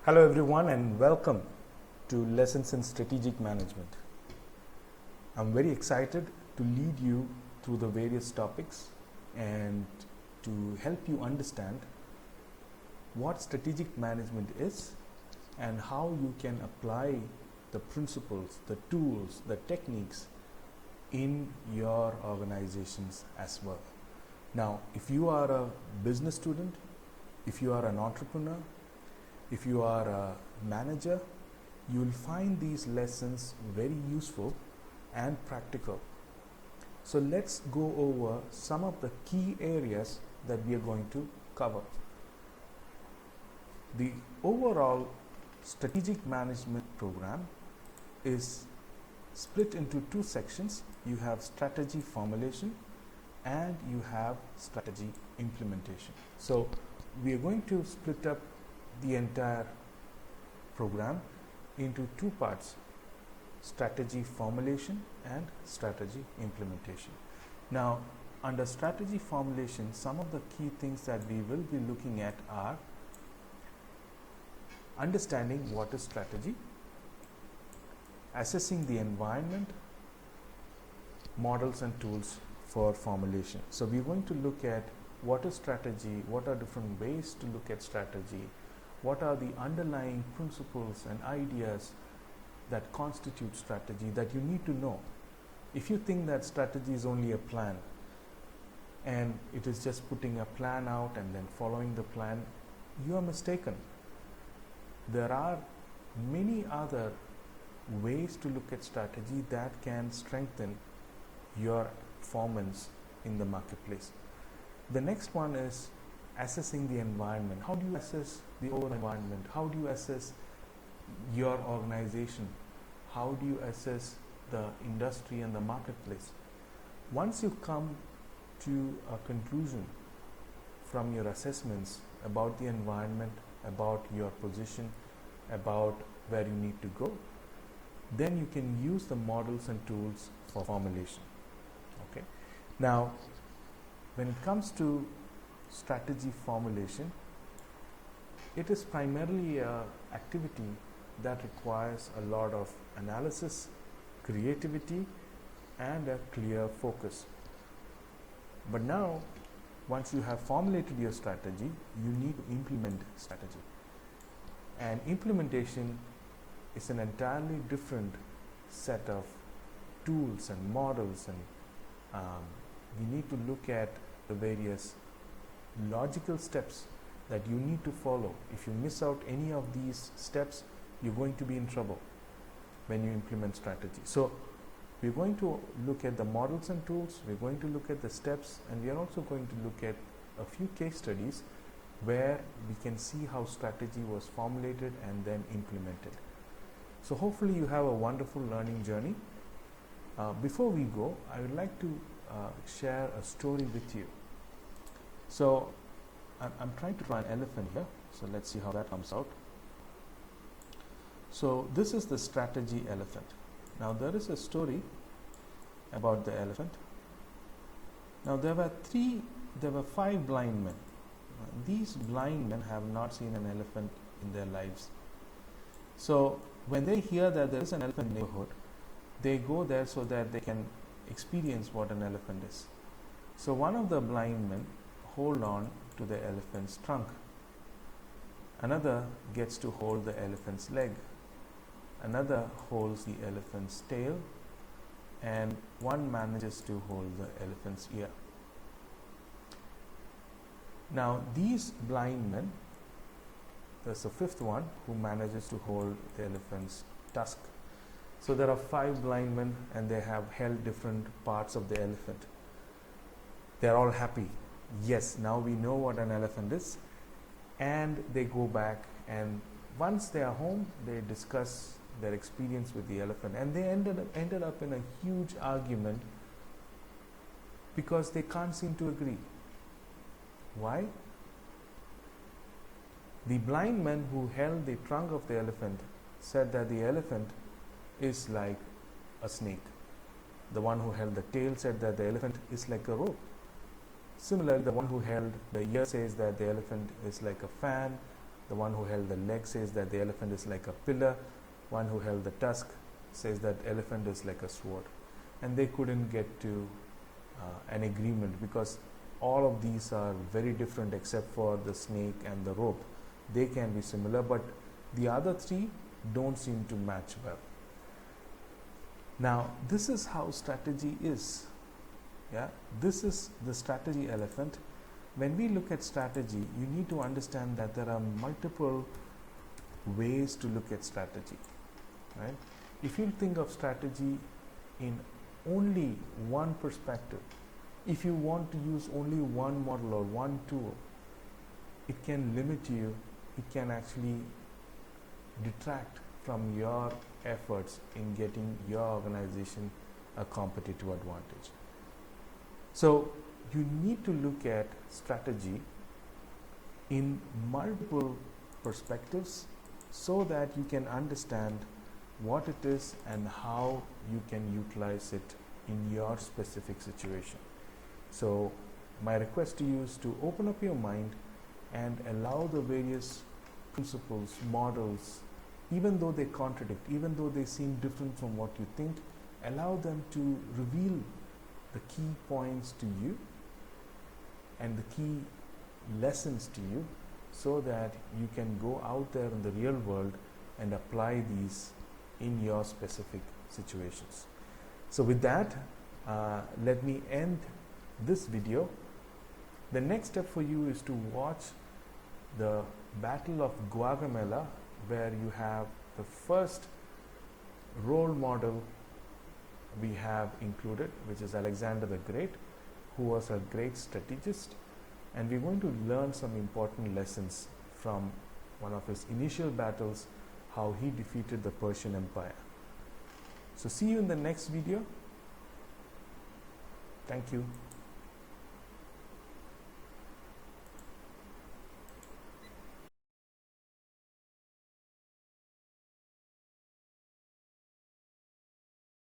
Hello everyone and welcome to Lessons in Strategic Management. I'm very excited to lead you through the various topics and to help you understand what strategic management is and how you can apply the principles, the tools, the techniques in your organizations as well. Now, if you are a business student, if you are an entrepreneur, if you are a manager, you will find these lessons very useful and practical. So let's go over some of the key areas that we are going to cover. The overall strategic management program is split into two sections. You have strategy formulation and you have strategy implementation. So we are going to split up the entire program into two parts: strategy formulation and strategy implementation. Now, under strategy formulation, some of the key things that we will be looking at are understanding what is strategy, assessing the environment, models and tools for formulation. So we're going to look at what is strategy, what are different ways to look at strategy, what are the underlying principles and ideas that constitute strategy that you need to know. If you think that strategy is only a plan and it is just putting a plan out and then following the plan, you are mistaken. There are many other ways to look at strategy that can strengthen your performance in the marketplace. The next one is assessing the environment. How do you assess the overall environment? How do you assess your organization? How do you assess the industry and the marketplace? Once you come to a conclusion from your assessments about the environment, about your position, about where you need to go, then you can use the models and tools for formulation. Okay. Now, when it comes to strategy formulation, it is primarily an activity that requires a lot of analysis, creativity, and a clear focus. But now, once you have formulated your strategy, you need to implement strategy. And implementation is an entirely different set of tools and models, and we need to look at the various logical steps that you need to follow. If you miss out any of these steps, you're going to be in trouble when you implement strategy. So we're going to look at the models and tools, we're going to look at the steps, and we are also going to look at a few case studies where we can see how strategy was formulated and then implemented. So hopefully you have a wonderful learning journey. Before we go, I would like to share a story with you. So I'm trying to draw an elephant here, so let's see how that comes out. So this is the strategy elephant. Now there is a story about the elephant. Now there were 5 blind men. These blind men have not seen an elephant in their lives. So when they hear that there is an elephant neighborhood, they go there so that they can experience what an elephant is. So one of the blind men hold on to the elephant's trunk. Another gets to hold the elephant's leg. Another holds the elephant's tail, and one manages to hold the elephant's ear. Now these blind men, there's a 5th one who manages to hold the elephant's tusk. So there are 5 blind men and they have held different parts of the elephant. They're all happy. Yes, now we know what an elephant is. And they go back, and once they are home, they discuss their experience with the elephant, and they ended up in a huge argument because they can't seem to agree. Why? The blind men who held the trunk of the elephant said that the elephant is like a snake. The one who held the tail said that the elephant is like a rope. Similarly, the one who held the ear says that the elephant is like a fan, The one who held the leg says that the elephant is like a pillar. One who held the tusk says that elephant is like a sword. And they couldn't get to an agreement because all of these are very different except for the snake and the rope. They can be similar, but the other three don't seem to match well. Now, this is how strategy is. Yeah, this is the strategy elephant. When we look at strategy, you need to understand that there are multiple ways to look at strategy, right? If you think of strategy in only one perspective, if you want to use only one model or one tool, it can limit you, it can actually detract from your efforts in getting your organization a competitive advantage. So you need to look at strategy in multiple perspectives so that you can understand what it is and how you can utilize it in your specific situation. So my request to you is to open up your mind and allow the various principles, models, even though they contradict, even though they seem different from what you think, allow them to reveal the key points to you and the key lessons to you so that you can go out there in the real world and apply these in your specific situations. So with that, let me end this video. The next step for you is to watch the Battle of Gaugamela, where you have the first role model we have included, which is Alexander the Great, who was a great strategist, and we're going to learn some important lessons from one of his initial battles, how he defeated the Persian Empire. So see you in the next video. Thank you.